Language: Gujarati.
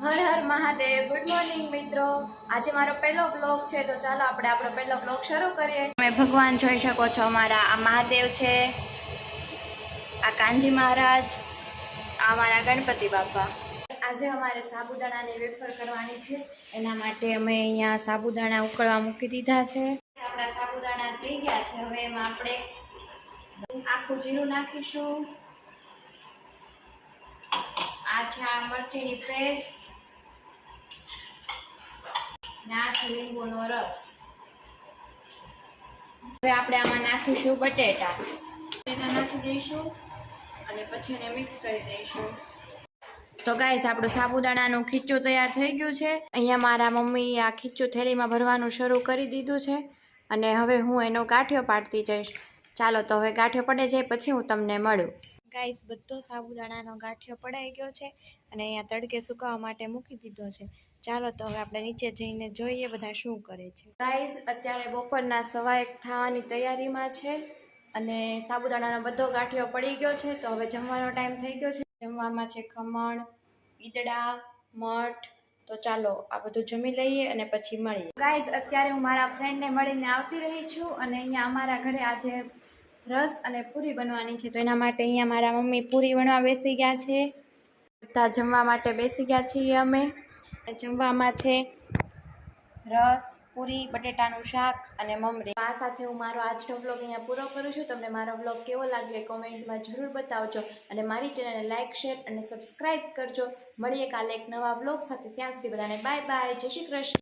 હર હર મહાદેવ. ગુડ મોર્નિંગ મિત્રો. આજે મારો પહેલો બ્લોગ છે, તો ચાલો આપણે આપણો પહેલો બ્લોગ શરૂ કરીએ. તમે ભગવાન જોઈ શકો છો, અમારા આ મહાદેવ છે, આ કાનજી મહારાજ, આ અમારા ગણપતિ બાપા. આજે અમારે સાબુદાણાની વેફર કરવાની છે, એના માટે અમે અહીંયા સાબુદાણા ઉકળવા મૂકી દીધા છે. આપણા સાબુદાણા થઈ ગયા છે. હવે એમાં આપણે આખું જીરું નાખીશું. આ છે આ મરચીની પેસ્ટ, આ છે લીંબુનો રસ. હવે આપણે આમાં નાખીશું બટેટા નાખી દઈશું અને પછી એને મિક્સ કરી દઈશું. તો ગાઈસ, આપણું સાબુદાણાનું ખીચું તૈયાર થઈ ગયું છે. અહીંયા મારા મમ્મી આ ખીચું થેલીમાં ભરવાનું શરૂ કરી દીધું છે અને હવે હું એનો ગાંઠિયો પાડતી જઈશ. ચાલો તો હવે ગાંઠિયો પડે જાય પછી હું તમને મળું. ગાઈસ, બધો સાબુદાણાનો ગાંઠિયો પડાઈ ગયો છે અને અહીંયા તડકે સુકાવવા માટે મૂકી દીધો છે. ચાલો તો હવે આપણે નીચે જઈને જોઈએ બધા શું કરે છે. ગાઈસ, અત્યારે બપોરના 1:15 થવાની તૈયારીમાં છે અને સાબુદાણાનો બધો ગાંઠિયો પડી ગયો છે. તો હવે જમવાનો ટાઈમ થઈ ગયો છે. જમવામાં છે ખમણ, ઈદડા, મઠ. તો ચાલો આ બધું જમી લઈએ અને પછી મળીએ. ગાઈસ, અત્યારે હું મારા ફ્રેન્ડને મળીને આવતી રહી છું અને અહીંયા અમારા ઘરે આજે રસ અને પૂરી બનવાની છે. તો એના માટે અહીંયા મારા મમ્મી પૂરી બનવા બેસી ગયા છે. બધા જમવા માટે બેસી ગયા છીએ અમે. જમવામાં છે રસ, પૂરી, બટેટાનું શાક અને મમરી. આ સાથે હું મારો આજનો બ્લોગ અહીંયા પૂરો કરું છું. તમને મારો બ્લોગ કેવો લાગ્યો કોમેન્ટમાં જરૂર બતાવજો અને મારી ચેનલને લાઇક, શેર અને સબસ્ક્રાઈબ કરજો. મળીએ કાલે એક નવા બ્લોગ સાથે. ત્યાં સુધી બધાને બાય બાય. જય શ્રી કૃષ્ણ.